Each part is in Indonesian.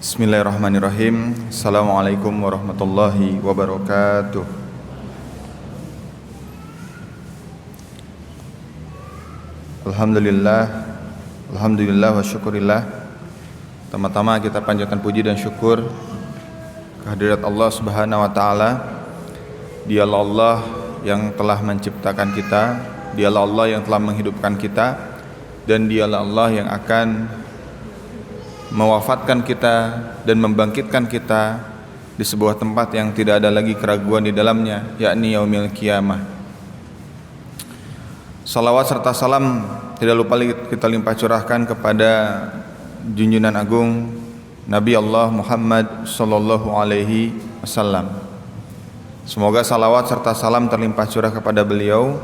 Bismillahirrahmanirrahim. Assalamualaikum warahmatullahi wabarakatuh. Alhamdulillah wa syukurillah. Pertama-tama kita panjatkan puji dan syukur kehadirat Allah Subhanahu wa taala. Dialah Allah yang telah menciptakan kita, dialah Allah yang telah menghidupkan kita, dan dialah Allah yang akan mewafatkan kita dan membangkitkan kita di sebuah tempat yang tidak ada lagi keraguan di dalamnya, yakni yaumil qiyamah. Salawat serta salam tidak lupa kita limpah curahkan kepada junjungan agung Nabi Allah Muhammad sallallahu alaihi wasallam. Semoga salawat serta salam terlimpah curah kepada beliau,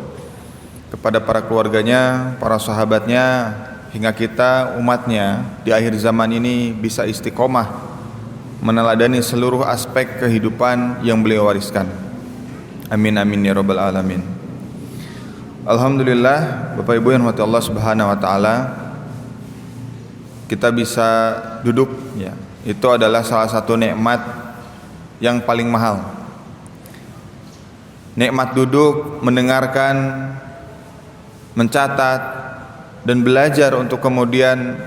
kepada para keluarganya, para sahabatnya, hingga kita umatnya di akhir zaman ini bisa istiqomah meneladani seluruh aspek kehidupan yang beliau wariskan. Amin amin ya rabbal alamin. Alhamdulillah, Bapak Ibu yang dirahmati Allah Subhanahu wa taala, kita bisa duduk ya. Itu adalah salah satu nikmat yang paling mahal. Nikmat duduk, mendengarkan, mencatat dan belajar untuk kemudian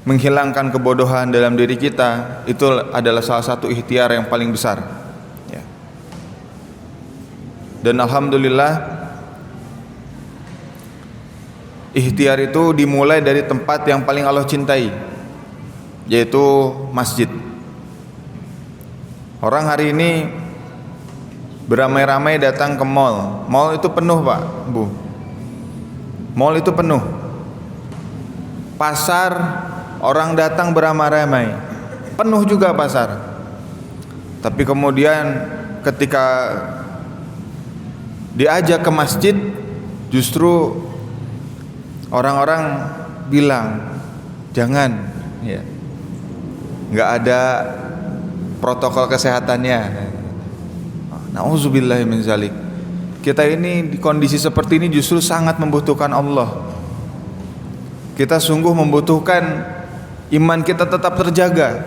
menghilangkan kebodohan dalam diri kita, itu adalah salah satu ikhtiar yang paling besar ya. Dan alhamdulillah, ikhtiar itu dimulai dari tempat yang paling Allah cintai, yaitu masjid. Orang hari ini beramai-ramai datang ke mall. Mall itu penuh Pak, Bu. Mall itu penuh. Pasar orang datang beramai-ramai, penuh juga pasar. Tapi kemudian ketika diajak ke masjid, justru orang-orang bilang jangan ya. Nggak ada protokol kesehatannya. Nauzubillahi min zalik. Kita ini di kondisi seperti ini justru sangat membutuhkan Allah. Kita sungguh membutuhkan iman kita tetap terjaga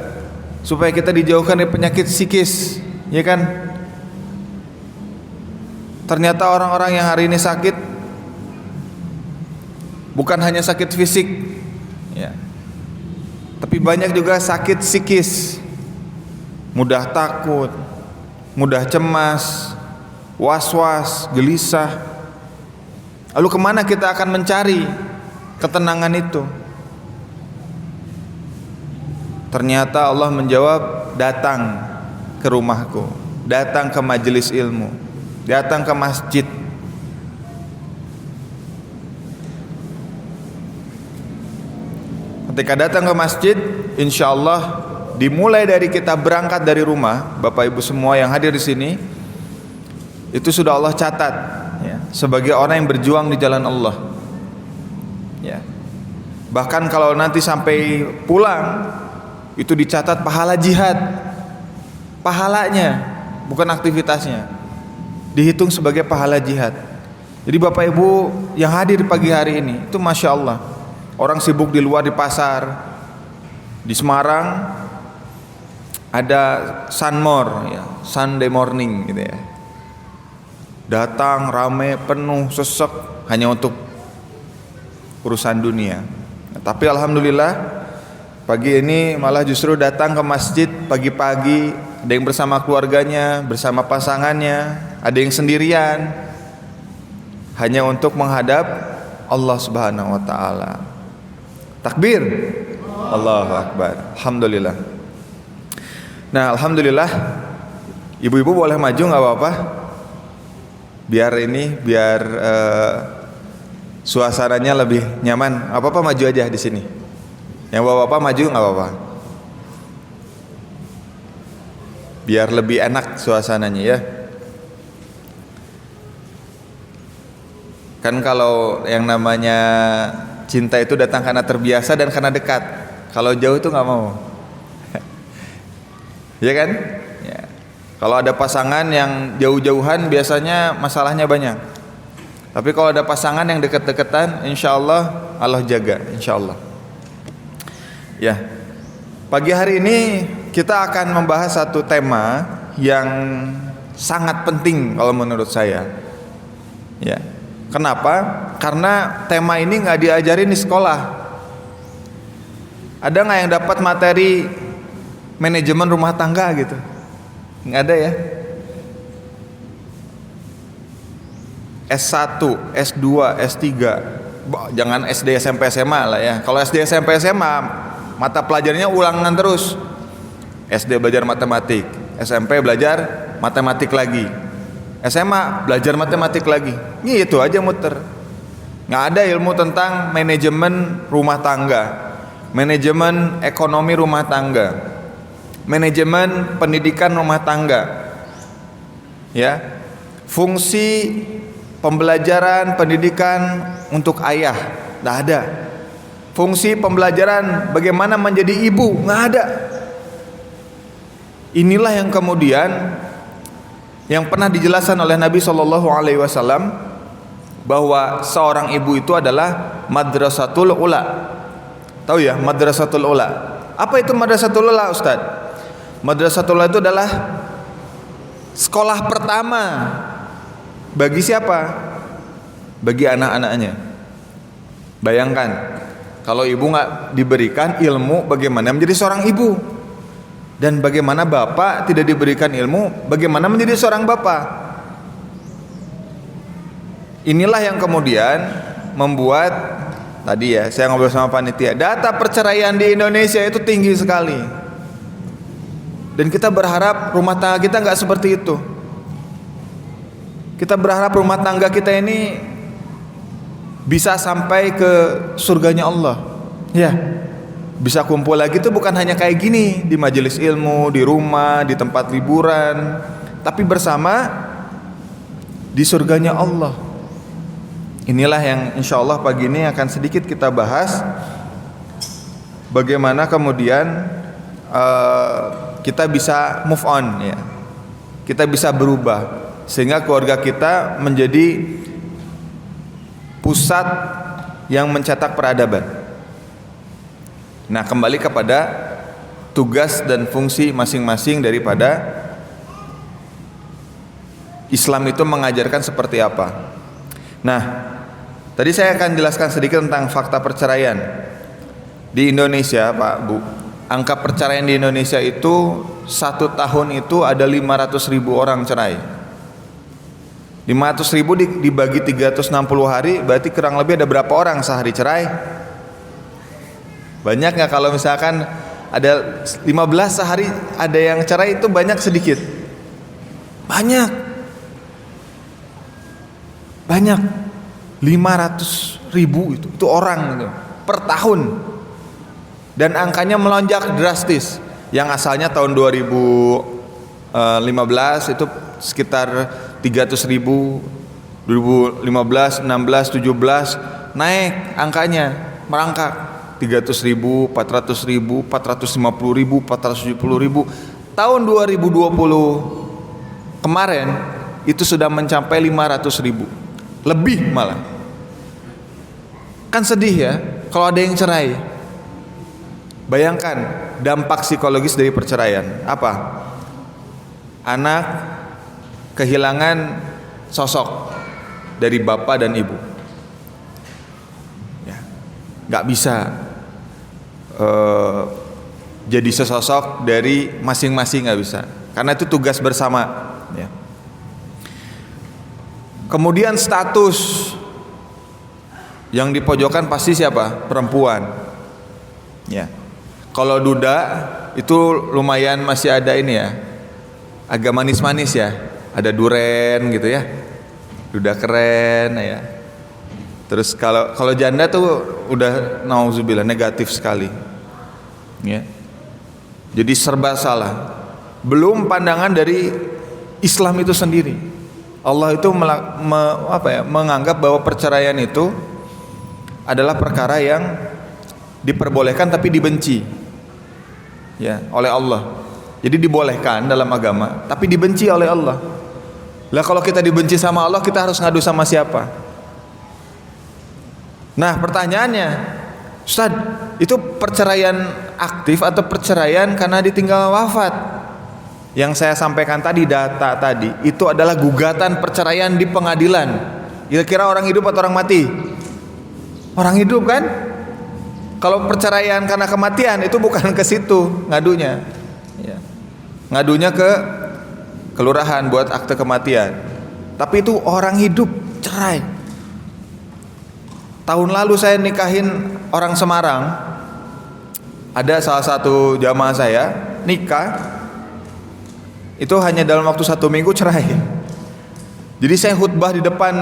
supaya kita dijauhkan dari penyakit psikis, ya kan? Ternyata orang-orang yang hari ini sakit bukan hanya sakit fisik, ya, tapi banyak juga sakit psikis, mudah takut, mudah cemas, was-was, gelisah. Lalu kemana kita akan mencari ketenangan itu? Ternyata Allah menjawab, datang ke rumahku, datang ke majelis ilmu, datang ke masjid. Ketika datang ke masjid, insya Allah dimulai dari kita berangkat dari rumah, Bapak Ibu semua yang hadir di sini, itu sudah Allah catat ya, sebagai orang yang berjuang di jalan Allah ya. Bahkan kalau nanti sampai pulang, itu dicatat pahala jihad, pahalanya, bukan aktivitasnya, dihitung sebagai pahala jihad. Jadi Bapak Ibu yang hadir pagi hari ini, itu Masya Allah, orang sibuk di luar, di pasar. Di Semarang ada Sunmore ya, Sunday morning gitu ya, datang rame, penuh, sesek hanya untuk urusan dunia. Tapi alhamdulillah pagi ini malah justru datang ke masjid pagi-pagi, ada yang bersama keluarganya, bersama pasangannya, ada yang sendirian, hanya untuk menghadap Allah Subhanahu wa taala. Takbir, Allahu Akbar. Alhamdulillah. Nah, alhamdulillah, ibu-ibu boleh maju nggak apa-apa? Biar suasananya lebih nyaman. Apa-apa maju aja di sini. Yang bapak-bapak maju nggak apa-apa. Biar lebih enak suasananya ya. Kan kalau yang namanya cinta itu datang karena terbiasa dan karena dekat. Kalau jauh itu nggak mau. Ya kan? Ya. Kalau ada pasangan yang jauh-jauhan biasanya masalahnya banyak. Tapi kalau ada pasangan yang dekat-dekatan, insya Allah Allah jaga, insya Allah. Ya, Pagi hari ini kita akan membahas satu tema yang sangat penting kalau menurut saya. Ya. Kenapa? Karena tema ini nggak diajarin di sekolah. Ada nggak yang dapat materi manajemen rumah tangga gitu? Nggak ada ya. S1, S2, S3, jangan SD, SMP, SMA lah ya. Kalau SD, SMP, SMA mata pelajarannya ulangan terus. SD belajar matematik, SMP belajar matematik lagi, SMA belajar matematik lagi. Gitu aja muter. Nggak ada ilmu tentang manajemen rumah tangga, manajemen ekonomi rumah tangga, manajemen pendidikan rumah tangga. Ya. Fungsi pembelajaran pendidikan untuk ayah nggak ada. Fungsi pembelajaran bagaimana menjadi ibu nggak ada. Inilah yang kemudian yang pernah dijelaskan oleh Nabi SAW bahwa seorang ibu itu adalah madrasatul ula. Tahu ya madrasatul ula? Apa itu madrasatul ula, Ustaz? Madrasatul ula itu adalah sekolah pertama bagi siapa? Bagi anak-anaknya. Bayangkan kalau ibu nggak diberikan ilmu bagaimana menjadi seorang ibu, dan bagaimana bapak tidak diberikan ilmu bagaimana menjadi seorang bapak. Inilah yang kemudian membuat tadi ya saya ngobrol sama panitia, data perceraian di Indonesia itu tinggi sekali, dan kita berharap rumah tangga kita nggak seperti itu. Kita berharap rumah tangga kita ini bisa sampai ke surganya Allah. Ya, bisa kumpul lagi itu bukan hanya kayak gini di majelis ilmu, di rumah, di tempat liburan, tapi bersama di surganya Allah. Inilah yang insya Allah pagi ini akan sedikit kita bahas, bagaimana kemudian kita bisa move on ya, kita bisa berubah sehingga keluarga kita menjadi pusat yang mencetak peradaban. Nah, kembali kepada tugas dan fungsi masing-masing daripada Islam itu mengajarkan seperti apa. Nah, tadi saya akan jelaskan sedikit tentang fakta perceraian di Indonesia, Pak Bu. Angka perceraian di Indonesia itu 1 tahun itu ada 500.000 orang cerai. 500.000 dibagi 360 hari berarti kurang lebih ada berapa orang sehari cerai? Banyak nggak? Kalau misalkan ada 15 sehari ada yang cerai, itu banyak sedikit? Banyak 500.000 itu orang gitu, per tahun, dan angkanya melonjak drastis. Yang asalnya tahun 2015 itu sekitar 300.000, 2015, 16, 17 naik angkanya, merangkak 300.000, 400.000, 450.000, 470.000. Tahun 2020 kemarin itu sudah mencapai 500.000, lebih malah. Kan sedih ya kalau ada yang cerai. Bayangkan dampak psikologis dari perceraian apa? Anak kehilangan sosok dari bapak dan ibu, ya, nggak bisa jadi sesosok dari masing-masing, nggak bisa, karena itu tugas bersama. Ya. Kemudian status yang dipojokkan pasti siapa? Perempuan. Ya, kalau duda itu lumayan masih ada ini ya, agak manis-manis ya. Ada duren gitu ya, duda keren ya. Terus kalau janda tuh udah nauzubillah negatif sekali ya. Jadi serba salah. Belum pandangan dari Islam itu sendiri. Allah itu menganggap bahwa perceraian itu adalah perkara yang diperbolehkan tapi dibenci ya oleh Allah. Jadi dibolehkan dalam agama tapi dibenci oleh Allah. Lah kalau kita dibenci sama Allah, kita harus ngadu sama siapa? Nah, pertanyaannya, Ustaz, itu perceraian aktif atau perceraian karena ditinggal wafat? Yang saya sampaikan tadi, data tadi, itu adalah gugatan perceraian di pengadilan. Kira-kira orang hidup atau orang mati? Orang hidup kan? Kalau perceraian karena kematian itu bukan ke situ ngadunya. Ya. Ngadunya ke kelurahan buat akte kematian. Tapi itu orang hidup cerai. Tahun lalu saya nikahin orang Semarang. Ada salah satu jamaah saya nikah, itu hanya dalam waktu 1 minggu cerai. Jadi saya khutbah di depan,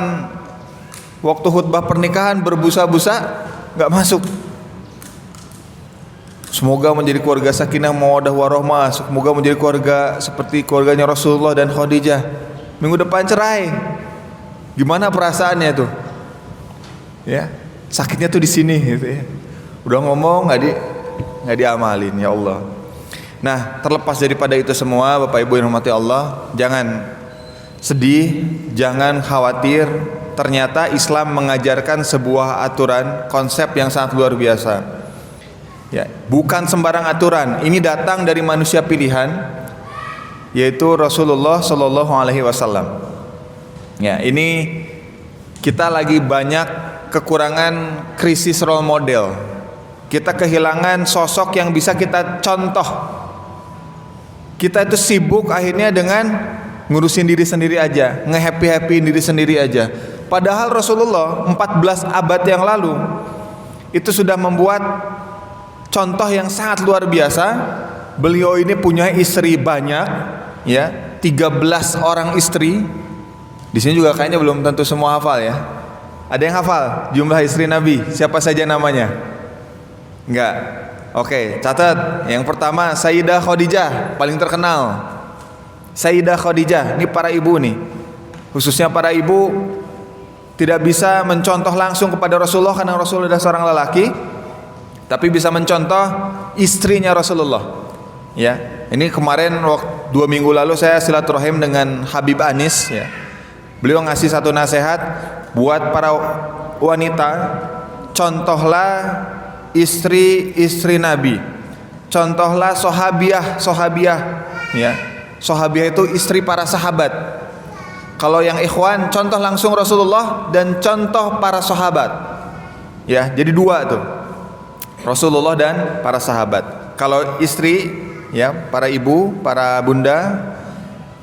waktu khutbah pernikahan berbusa-busa gak masuk. Semoga menjadi keluarga sakinah mawaddah warahmah, semoga menjadi keluarga seperti keluarganya Rasulullah dan Khadijah. Minggu depan cerai. Gimana perasaannya tuh? Ya, sakitnya tuh di sini gitu ya. Udah ngomong nggak diamalin, ya Allah. Nah, terlepas daripada itu semua, Bapak Ibu yang rahmati Allah, jangan sedih, jangan khawatir. Ternyata Islam mengajarkan sebuah aturan, konsep yang sangat luar biasa. Ya, bukan sembarang aturan. Ini datang dari manusia pilihan, yaitu Rasulullah Shallallahu Alaihi Wasallam. Ya, ini kita lagi banyak kekurangan krisis role model. Kita kehilangan sosok yang bisa kita contoh. Kita itu sibuk akhirnya dengan ngurusin diri sendiri aja, nge-happy-happyin diri sendiri aja. Padahal Rasulullah 14 abad yang lalu itu sudah membuat contoh yang sangat luar biasa. Beliau ini punya istri banyak, ya, 13 orang istri. Di sini juga kayaknya belum tentu semua hafal ya. Ada yang hafal jumlah istri Nabi? Siapa saja namanya? Enggak. Oke, catat. Yang pertama Sayyidah Khadijah, paling terkenal. Sayyidah Khadijah, ini para ibu nih. Khususnya para ibu tidak bisa mencontoh langsung kepada Rasulullah karena Rasulullah adalah seorang lelaki, tapi bisa mencontoh istrinya Rasulullah. Ya, ini kemarin 2 minggu lalu saya silaturahim dengan Habib Anis. Ya, beliau ngasih satu nasihat buat para wanita, contohlah istri-istri Nabi, contohlah sahabiah, ya. Sahabiah itu istri para sahabat. Kalau yang ikhwan, contoh langsung Rasulullah dan contoh para sahabat. Ya, jadi 2 tuh. Rasulullah dan para sahabat. Kalau istri, ya, para ibu, para bunda,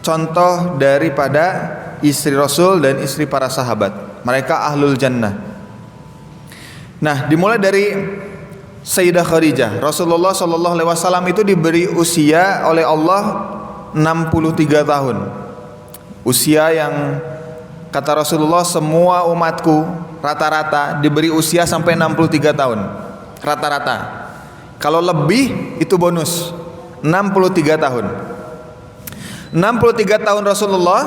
contoh daripada istri Rasul dan istri para sahabat. Mereka ahlul jannah. Nah, dimulai dari Sayyidah Khadijah. Rasulullah Shallallahu Alaihi Wasallam itu diberi usia oleh Allah 63 tahun. Usia yang kata Rasulullah, semua umatku rata-rata diberi usia sampai 63 tahun. Rata-rata. Kalau lebih itu bonus. 63 tahun. 63 tahun Rasulullah,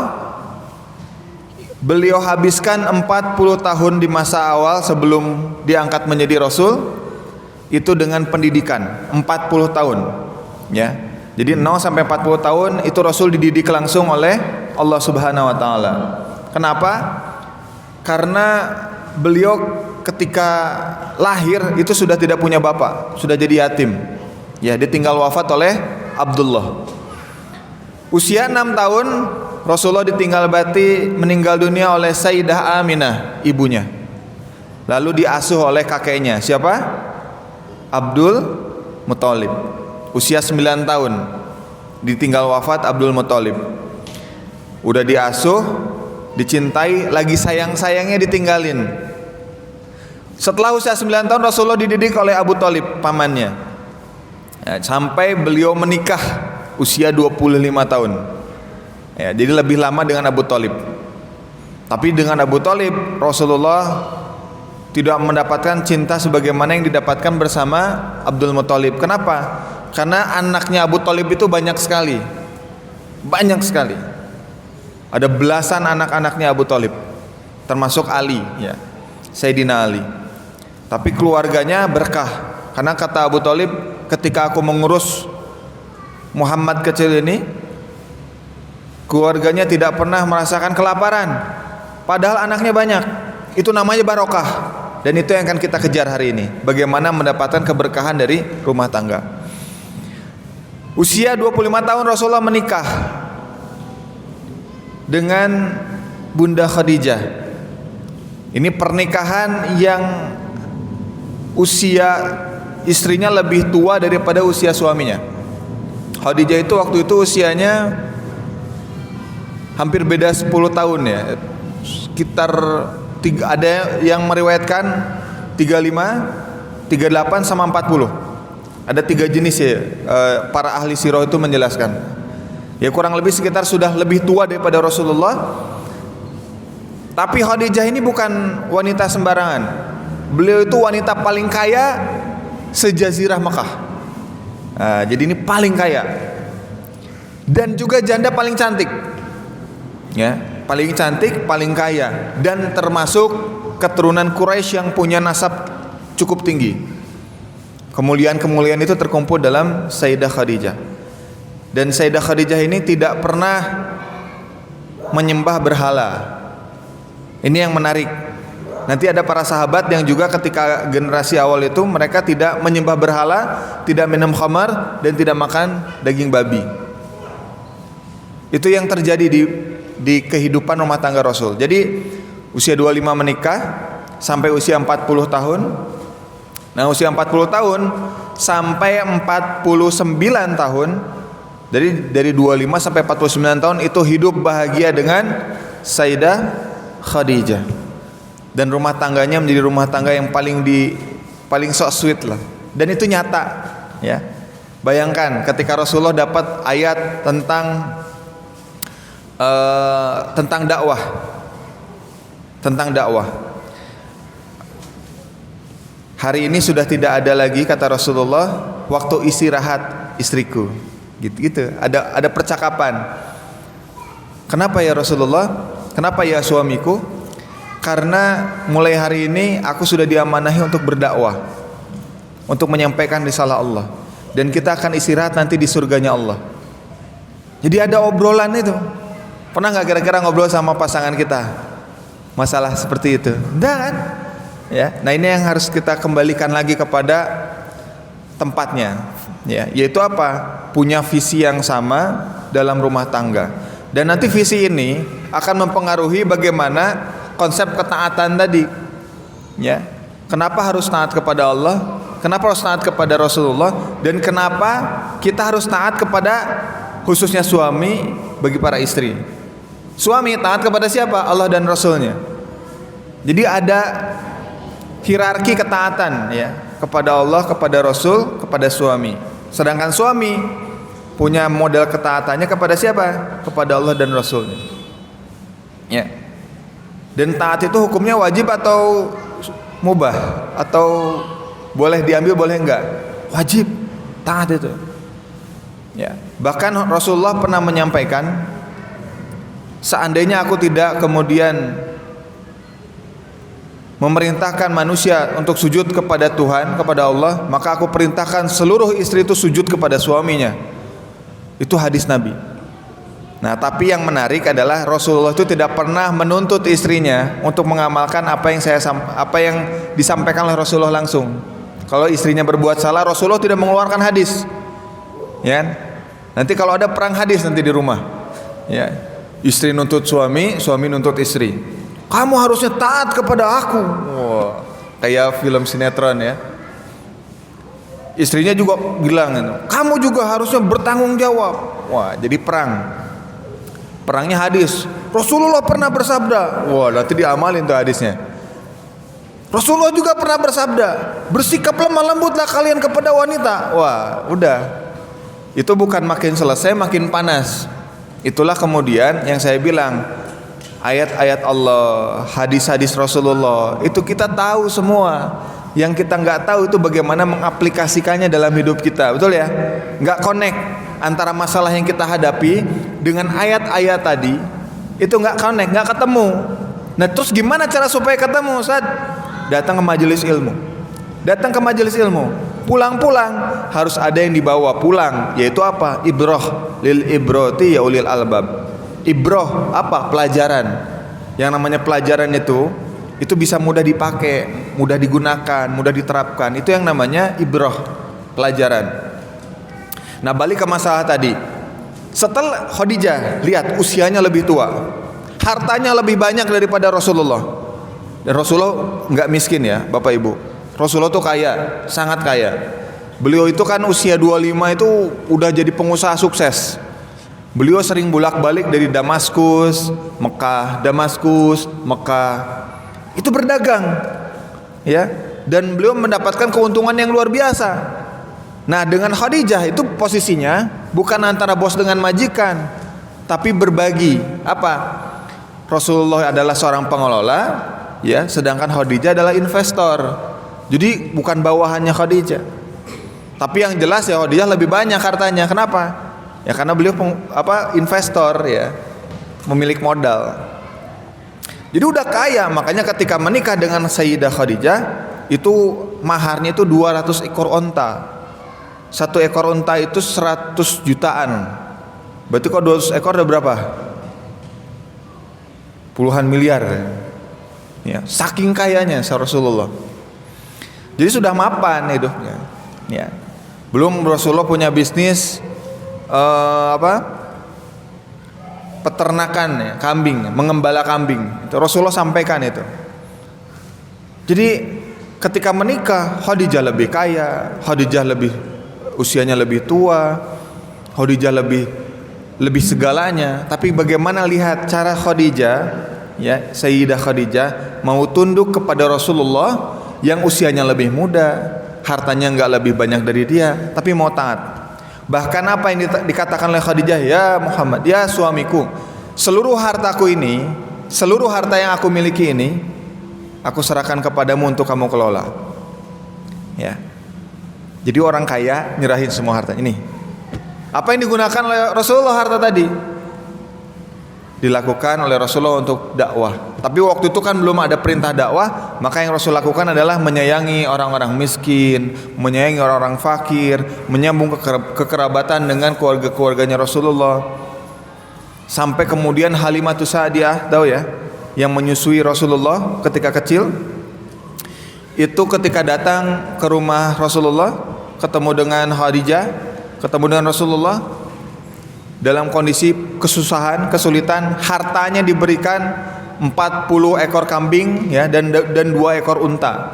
beliau habiskan 40 tahun di masa awal sebelum diangkat menjadi Rasul itu dengan pendidikan. 40 tahun, ya. Jadi 0 sampai 40 tahun itu Rasul dididik langsung oleh Allah Subhanahu wa taala. Kenapa? Karena beliau ketika lahir itu sudah tidak punya bapak, sudah jadi yatim. Ya, dia tinggal wafat oleh Abdullah. Usia 6 tahun Rasulullah ditinggal bati meninggal dunia oleh Sayyidah Aminah, ibunya. Lalu diasuh oleh kakeknya. Siapa? Abdul Muthalib. Usia 9 tahun ditinggal wafat Abdul Muthalib. Udah diasuh, dicintai, lagi sayang-sayangnya ditinggalin. Setelah usia 9 tahun Rasulullah dididik oleh Abu Thalib, pamannya, ya, sampai beliau menikah usia 25 tahun. Ya, jadi lebih lama dengan Abu Thalib. Tapi dengan Abu Thalib Rasulullah tidak mendapatkan cinta sebagaimana yang didapatkan bersama Abdul Muthalib. Kenapa? Karena anaknya Abu Thalib itu banyak sekali. Banyak sekali. Ada belasan anak-anaknya Abu Thalib, termasuk Ali, ya, Sayyidina Ali. Tapi keluarganya berkah. Karena kata Abu Thalib, ketika aku mengurus Muhammad kecil ini, keluarganya tidak pernah merasakan kelaparan. Padahal anaknya banyak. Itu namanya barokah. Dan itu yang akan kita kejar hari ini. Bagaimana mendapatkan keberkahan dari rumah tangga. Usia 25 tahun Rasulullah menikah dengan Bunda Khadijah. Ini pernikahan yang usia istrinya lebih tua daripada usia suaminya. Khadijah itu waktu itu usianya hampir beda 10 tahun ya. Sekitar ada yang meriwayatkan 35, 38 sama 40. Ada 3 jenis ya, para ahli sirah itu menjelaskan. Ya kurang lebih sekitar sudah lebih tua daripada Rasulullah. Tapi Khadijah ini bukan wanita sembarangan. Beliau itu wanita paling kaya sejazirah Mekah. Jadi ini paling kaya. Dan juga janda paling cantik. Ya, paling cantik, paling kaya, dan termasuk keturunan Quraisy yang punya nasab cukup tinggi. Kemuliaan-kemuliaan itu terkumpul dalam Sayyidah Khadijah. Dan Sayyidah Khadijah ini tidak pernah menyembah berhala. Ini yang menarik. Nanti ada para sahabat yang juga ketika generasi awal itu mereka tidak menyembah berhala, tidak minum khamar, dan tidak makan daging babi. Itu yang terjadi di kehidupan rumah tangga Rasul. Jadi usia 25 menikah sampai usia 40 tahun. Nah, usia 40 tahun sampai 49 tahun. Dari 25 sampai 49 tahun itu hidup bahagia dengan Sayyidah Khadijah. Dan rumah tangganya menjadi rumah tangga yang paling so sweet lah. Dan itu nyata, ya. Bayangkan ketika Rasulullah dapat ayat tentang dakwah. Hari ini sudah tidak ada lagi, kata Rasulullah, waktu istirahat istriku. Gitu. Ada percakapan. Kenapa ya Rasulullah? Kenapa ya suamiku? Karena mulai hari ini aku sudah diamanahi untuk berdakwah, untuk menyampaikan risalah Allah, dan kita akan istirahat nanti di surganya Allah. Jadi ada obrolan itu. Pernah nggak kira-kira ngobrol sama pasangan kita masalah seperti itu? Enggak kan? Ya. Nah, ini yang harus kita kembalikan lagi kepada tempatnya, ya, yaitu apa? Punya visi yang sama dalam rumah tangga. Dan nanti visi ini akan mempengaruhi bagaimana konsep ketaatan tadi, ya. Kenapa harus taat kepada Allah? Kenapa harus taat kepada Rasulullah? Dan kenapa kita harus taat kepada, khususnya suami, bagi para istri? Suami taat kepada siapa? Allah dan Rasulnya. Jadi ada hierarki ketaatan, ya, kepada Allah, kepada Rasul, kepada suami. Sedangkan suami punya model ketaatannya kepada siapa? Kepada Allah dan Rasulnya, ya. Dan taat itu hukumnya wajib atau mubah, atau boleh diambil boleh enggak? Wajib taat itu, ya. Bahkan Rasulullah pernah menyampaikan, seandainya aku tidak kemudian memerintahkan manusia untuk sujud kepada Tuhan, kepada Allah, maka aku perintahkan seluruh istri itu sujud kepada suaminya. Itu hadis Nabi. Nah, tapi yang menarik adalah Rasulullah itu tidak pernah menuntut istrinya untuk mengamalkan apa yang disampaikan oleh Rasulullah langsung. Kalau istrinya berbuat salah, Rasulullah tidak mengeluarkan hadis, ya. Nanti kalau ada perang hadis nanti di rumah, ya, istri nuntut suami, suami nuntut istri. Kamu harusnya taat kepada aku. Wah, kayak film sinetron, ya. Istrinya juga bilang, kamu juga harusnya bertanggung jawab. Wah, jadi perang. Perangnya hadis. Rasulullah pernah bersabda. Wah, nanti diamalin tuh hadisnya. Rasulullah juga pernah bersabda, bersikap lemah lembutlah kalian kepada wanita. Wah, udah. Itu bukan makin selesai, makin panas. Itulah kemudian yang saya bilang, ayat-ayat Allah, hadis-hadis Rasulullah, itu kita tahu semua. Yang kita nggak tahu itu bagaimana mengaplikasikannya dalam hidup kita, betul ya? Nggak connect antara masalah yang kita hadapi dengan ayat-ayat tadi, itu nggak connect, nggak ketemu. Nah, terus gimana cara supaya ketemu, Ustaz? Datang ke majelis ilmu. Datang ke majelis ilmu. Pulang-pulang harus ada yang dibawa pulang, yaitu apa? Ibrah lil ibrati ya ulil albab. Ibrah apa? Pelajaran. Yang namanya pelajaran itu itu bisa mudah dipakai, mudah digunakan, mudah diterapkan. Itu yang namanya ibrah, pelajaran. Nah, balik ke masalah tadi. Setelah Khadijah, lihat usianya lebih tua, hartanya lebih banyak daripada Rasulullah. Dan Rasulullah nggak miskin ya, Bapak Ibu. Rasulullah tuh kaya, sangat kaya. Beliau itu kan usia 25 itu udah jadi pengusaha sukses. Beliau sering bolak-balik dari Damaskus, Mekah, Damaskus, Mekah. Itu berdagang, ya. Dan beliau mendapatkan keuntungan yang luar biasa. Nah, dengan Khadijah itu posisinya bukan antara bos dengan majikan, tapi berbagi. Apa? Rasulullah adalah seorang pengelola, ya, sedangkan Khadijah adalah investor. Jadi bukan bawahannya Khadijah. Tapi yang jelas ya Khadijah lebih banyak hartanya. Kenapa? Ya karena beliau investor, ya, pemilik modal. Jadi udah kaya, makanya ketika menikah dengan Sayyidah Khadijah itu maharnya itu 200 ekor onta. Satu ekor onta itu 100 jutaan. Berarti kalau 200 ekor ada berapa? Puluhan miliar. Ya, saking kayanya Rasulullah. Jadi sudah mapan hidupnya. Ya. Belum Rasulullah punya bisnis peternakan, ya, kambing, mengembala kambing. Itu Rasulullah sampaikan itu. Jadi ketika menikah, Khadijah lebih kaya, Khadijah usianya lebih tua, Khadijah lebih segalanya. Tapi bagaimana lihat cara Khadijah, ya, Sayyidah Khadijah mau tunduk kepada Rasulullah yang usianya lebih muda, hartanya enggak lebih banyak dari dia, tapi mau taat. Bahkan apa yang dikatakan oleh Khadijah, ya Muhammad, ya suamiku, seluruh hartaku ini, seluruh harta yang aku miliki ini, aku serahkan kepadamu untuk kamu kelola. Ya. Jadi orang kaya nyerahin semua harta ini. Apa yang digunakan oleh Rasulullah harta tadi? Dilakukan oleh Rasulullah untuk dakwah. Tapi waktu itu kan belum ada perintah dakwah, maka yang Rasul lakukan adalah menyayangi orang-orang miskin, menyayangi orang-orang fakir, menyambung kekerabatan dengan keluarga-keluarganya Rasulullah. Sampai kemudian Halimatus Sa'diyah, tahu ya, yang menyusui Rasulullah ketika kecil. Itu ketika datang ke rumah Rasulullah, ketemu dengan Khadijah, ketemu dengan Rasulullah, dalam kondisi kesusahan, kesulitan, hartanya diberikan 40 ekor kambing, ya, dan 2 ekor unta.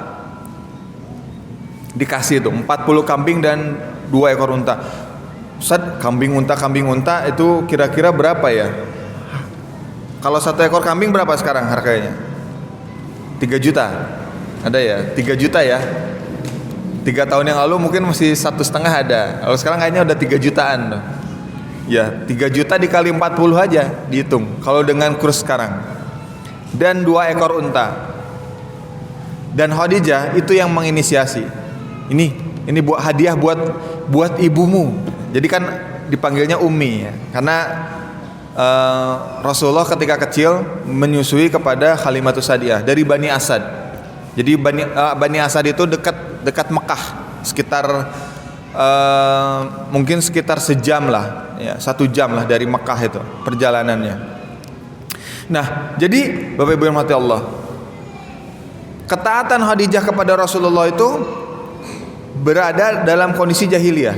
Dikasih itu 40 kambing dan 2 ekor unta. Ustaz, kambing unta itu kira-kira berapa ya? Kalau 1 ekor kambing berapa sekarang harganya? 3 juta. Ada ya? 3 juta ya. 3 tahun yang lalu mungkin masih 1,5 ada. Kalau sekarang kayaknya udah 3 jutaan. Ya, 3 juta dikali 40 aja dihitung kalau dengan kurs sekarang. Dan 2 ekor unta. Dan Khadijah itu yang menginisiasi. Ini buat hadiah buat ibumu. Jadi kan dipanggilnya Ummi, ya. Karena Rasulullah ketika kecil menyusui kepada Halimatus Sa'diyah dari Bani Asad. Jadi Bani Asad itu dekat Mekah, sekitar mungkin sekitar sejam lah, ya, 1 jam lah dari Mekah itu perjalanannya. Nah, jadi Bapak Ibu yang dirahmati Allah, ketaatan Khadijah kepada Rasulullah itu berada dalam kondisi jahiliyah,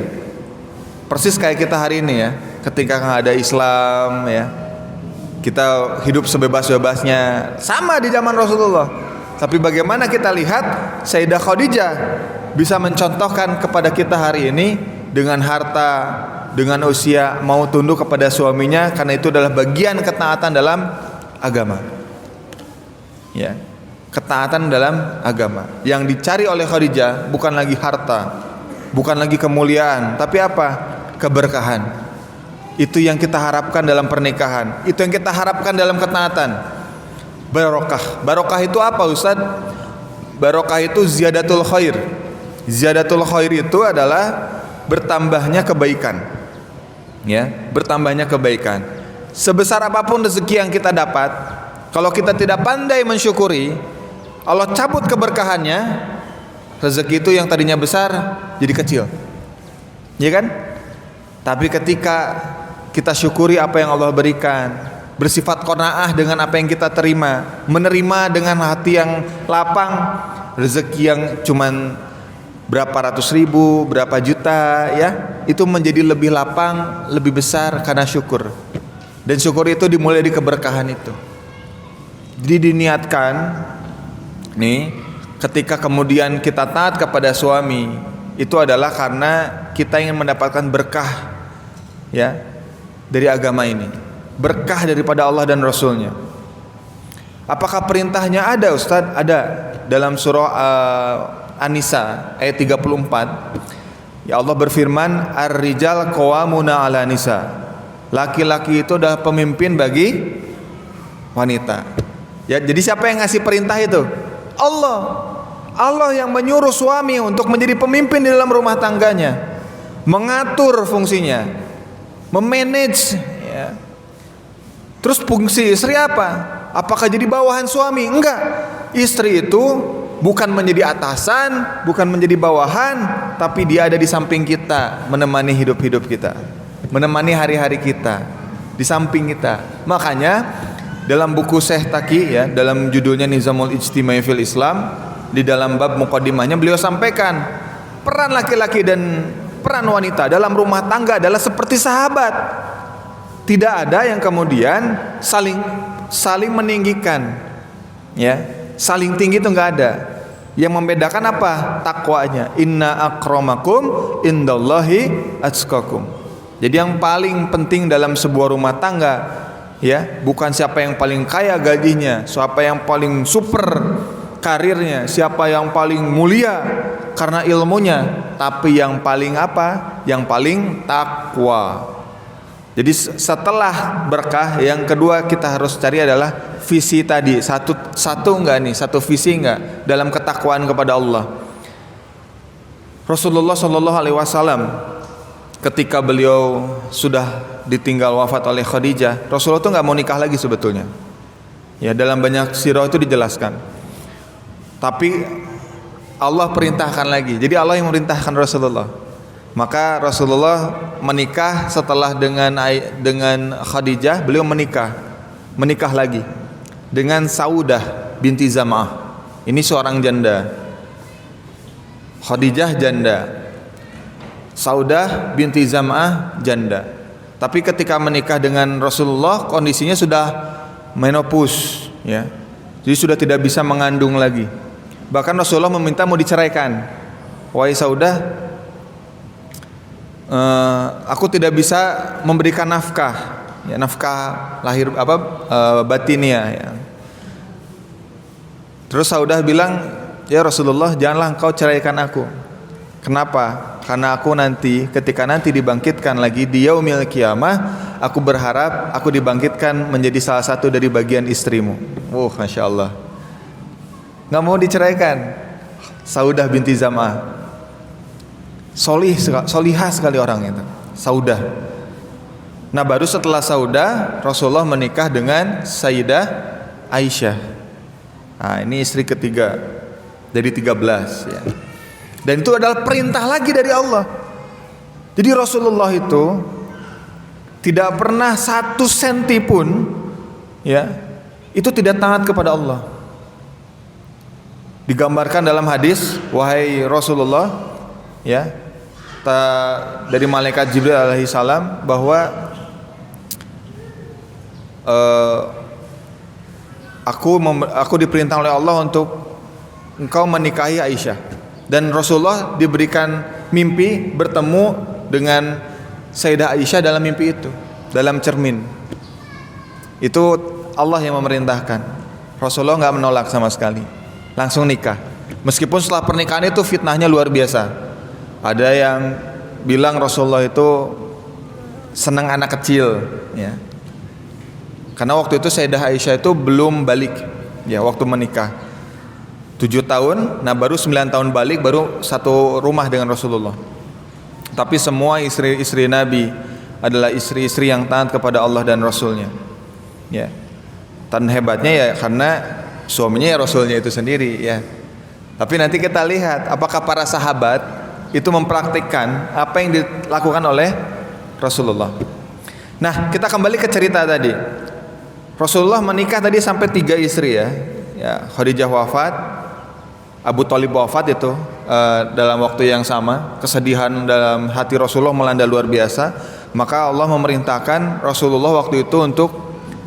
persis kayak kita hari ini, ya. Ketika nggak ada Islam, ya, kita hidup sebebas-bebasnya, sama di zaman Rasulullah. Tapi bagaimana kita lihat Sayyidah Khadijah bisa mencontohkan kepada kita hari ini dengan harta, dengan usia, mau tunduk kepada suaminya karena itu adalah bagian ketaatan dalam agama. Ya, ketaatan dalam agama. Yang dicari oleh Khadijah bukan lagi harta, bukan lagi kemuliaan, tapi apa? Keberkahan. Itu yang kita harapkan dalam pernikahan. Itu yang kita harapkan dalam ketaatan. Barokah. Barokah itu apa, Ustaz? Barokah itu ziyadatul khair. Ziyadatul khair itu adalah bertambahnya kebaikan. Ya, bertambahnya kebaikan. Sebesar apapun rezeki yang kita dapat, kalau kita tidak pandai mensyukuri, Allah cabut keberkahannya, rezeki itu yang tadinya besar jadi kecil. Ya kan? Tapi ketika kita syukuri apa yang Allah berikan, bersifat qanaah dengan apa yang kita terima, menerima dengan hati yang lapang, rezeki yang cuman berapa ratus ribu, berapa juta, ya, itu menjadi lebih lapang, lebih besar karena syukur. Dan syukur itu dimulai di keberkahan itu. Jadi diniatkan nih, ketika kemudian kita taat kepada suami, itu adalah karena kita ingin mendapatkan berkah, ya, dari agama ini, berkah daripada Allah dan Rasulnya. Apakah perintahnya ada, Ustadz? Ada. Dalam surah An-Nisa ayat 34, ya Allah berfirman, ar-rijal qawwamuna 'ala nisa. Laki-laki itu adalah pemimpin bagi wanita. Ya, jadi siapa yang ngasih perintah itu? Allah. Allah yang menyuruh suami untuk menjadi pemimpin di dalam rumah tangganya, mengatur fungsinya, memanage, ya. Terus fungsi istri apa? Apakah jadi bawahan suami? Enggak. Istri itu bukan menjadi atasan, bukan menjadi bawahan, tapi dia ada di samping kita, menemani hidup-hidup kita, menemani hari-hari kita, di samping kita. Makanya dalam buku Syekh Taqi, ya, dalam judulnya Nizamul Ijtimai fil Islam, di dalam bab muqaddimahnya beliau sampaikan peran laki-laki dan peran wanita dalam rumah tangga adalah seperti sahabat. Tidak ada yang kemudian saling meninggikan, ya, saling tinggi itu nggak ada. Yang membedakan apa? Takwanya. Inna akramakum indallahi atqakum. Jadi yang paling penting dalam sebuah rumah tangga, ya, bukan siapa yang paling kaya gajinya, siapa yang paling super karirnya, siapa yang paling mulia karena ilmunya, tapi yang paling apa? Yang paling takwa. Jadi setelah berkah, yang kedua kita harus cari adalah visi tadi. Satu enggak nih, satu visi enggak dalam ketakwaan kepada Allah. Rasulullah Shallallahu Alaihi Wasallam ketika beliau sudah ditinggal wafat oleh Khadijah, Rasulullah itu enggak mau nikah lagi sebetulnya. Ya, dalam banyak sirah itu dijelaskan. Tapi Allah perintahkan lagi. Jadi Allah yang memerintahkan Rasulullah. Maka Rasulullah menikah setelah dengan Khadijah, beliau menikah lagi dengan Saudah binti Zam'ah. Ini seorang janda. Khadijah janda, Saudah binti Zam'ah janda. Tapi ketika menikah dengan Rasulullah, kondisinya sudah menopause, ya. Jadi sudah tidak bisa mengandung lagi. Bahkan Rasulullah meminta mau diceraikan. Wahai Saudah, aku tidak bisa memberikan nafkah, ya, nafkah lahir batinia, ya. Terus Saudah bilang, ya Rasulullah, janganlah engkau ceraikan aku. Kenapa? Karena aku nanti, ketika nanti dibangkitkan lagi di yaumil qiyamah, aku berharap aku dibangkitkan menjadi salah satu dari bagian istrimu. Masya Allah, nggak mau diceraikan. Saudah binti Zam'ah, solihah sekali orang itu, Saudah. Nah, baru setelah Saudah, Rasulullah menikah dengan Sayyidah Aisyah. Nah, ini istri ketiga dari 13, ya. Dan itu adalah perintah lagi dari Allah. Jadi Rasulullah itu tidak pernah satu senti pun, ya, itu tidak taat kepada Allah. Digambarkan dalam hadis, wahai Rasulullah, ya, dari malaikat Jibril alaihi salam, bahwa aku diperintah oleh Allah untuk engkau menikahi Aisyah. Dan Rasulullah diberikan mimpi bertemu dengan Sayyidah Aisyah dalam mimpi itu, dalam cermin. Itu Allah yang memerintahkan. Rasulullah nggak menolak sama sekali, langsung nikah. Meskipun setelah pernikahan itu fitnahnya luar biasa. Ada yang bilang Rasulullah itu senang anak kecil, ya. Karena waktu itu Sayyidah Aisyah itu belum balik, ya, waktu menikah 7 tahun, nah baru 9 tahun balik, baru satu rumah dengan Rasulullah. Tapi semua istri-istri Nabi adalah istri-istri yang taat kepada Allah dan Rasulnya, ya. Dan hebatnya ya karena suaminya ya Rasulnya itu sendiri, ya. Tapi nanti kita lihat apakah para sahabat itu mempraktikkan apa yang dilakukan oleh Rasulullah. Nah, kita kembali ke cerita tadi. Rasulullah menikah tadi sampai 3 istri ya. Khadijah wafat, Abu Thalib wafat itu dalam waktu yang sama. Kesedihan dalam hati Rasulullah melanda luar biasa. Maka Allah memerintahkan Rasulullah waktu itu untuk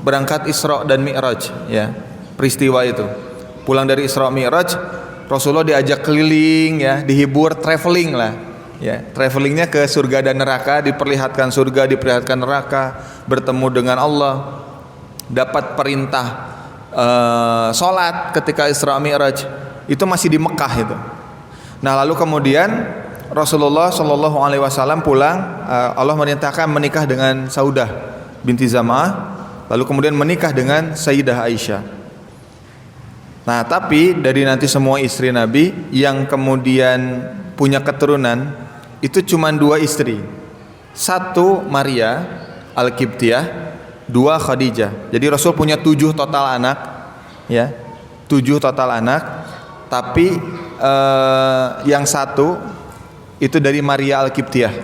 berangkat Isra dan Mi'raj ya. Peristiwa itu. Pulang dari Isra Mi'raj, Rasulullah diajak keliling ya, dihibur, traveling lah. Ya, travelingnya ke surga dan neraka, diperlihatkan surga, diperlihatkan neraka, bertemu dengan Allah, dapat perintah sholat ketika Isra Mi'raj, itu masih di Mekah itu. Nah lalu kemudian Rasulullah Shallallahu Alaihi Wasallam pulang, Allah merintahkan menikah dengan Saudah binti Zam'ah, lalu kemudian menikah dengan Sayyidah Aisyah. Nah tapi dari nanti semua istri Nabi yang kemudian punya keturunan itu cuma 2 istri, 1 Maria Al-Qibtiyah, 2 Khadijah. Jadi Rasul punya 7 total anak, ya, 7 total anak. Tapi yang 1 itu dari Maria Al-Qibtiyah.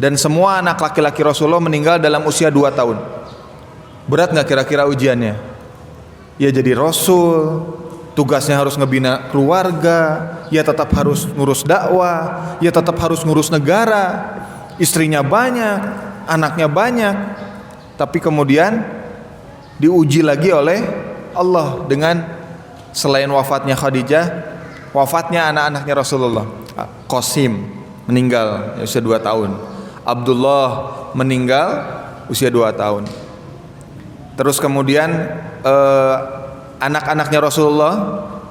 Dan semua anak laki-laki Rasulullah meninggal dalam usia 2 tahun. Berat nggak kira-kira ujiannya? Ya jadi Rasul, tugasnya harus ngebina keluarga, ya tetap harus ngurus dakwah, ya tetap harus ngurus negara, istrinya banyak, anaknya banyak, tapi kemudian diuji lagi oleh Allah dengan selain wafatnya Khadijah, wafatnya anak-anaknya Rasulullah. Qasim meninggal usia 2 tahun, Abdullah meninggal usia 2 tahun. Terus kemudian anak-anaknya Rasulullah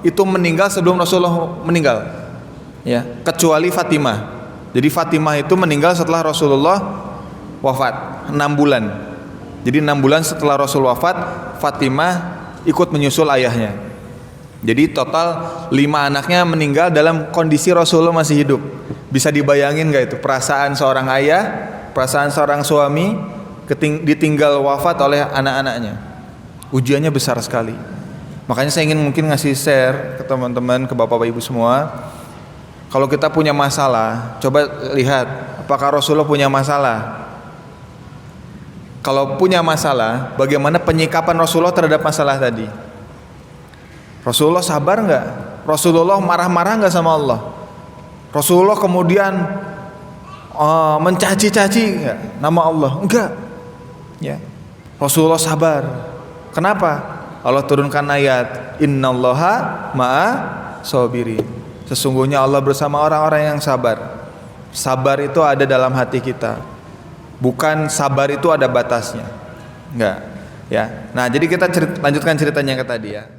itu meninggal sebelum Rasulullah meninggal, ya, kecuali Fatimah. Jadi Fatimah itu meninggal setelah Rasulullah wafat 6 bulan. Jadi 6 bulan setelah Rasul wafat, Fatimah ikut menyusul ayahnya. Jadi total 5 anaknya meninggal dalam kondisi Rasulullah masih hidup. Bisa dibayangin gak itu perasaan seorang ayah, perasaan seorang suami ditinggal wafat oleh anak-anaknya. Ujiannya besar sekali. Makanya saya ingin mungkin ngasih share ke teman-teman, ke bapak-bapak ibu semua. Kalau kita punya masalah, coba lihat apakah Rasulullah punya masalah. Kalau punya masalah, bagaimana penyikapan Rasulullah terhadap masalah tadi? Rasulullah sabar nggak? Rasulullah marah-marah nggak sama Allah? Rasulullah kemudian mencaci-caci nggak nama Allah? Enggak. Ya. Rasulullah sabar. Kenapa? Allah turunkan ayat innallaha ma'a sabirin. Sesungguhnya Allah bersama orang-orang yang sabar. Sabar itu ada dalam hati kita. Bukan sabar itu ada batasnya. Enggak, ya. Nah, jadi kita lanjutkan ceritanya ke tadi ya.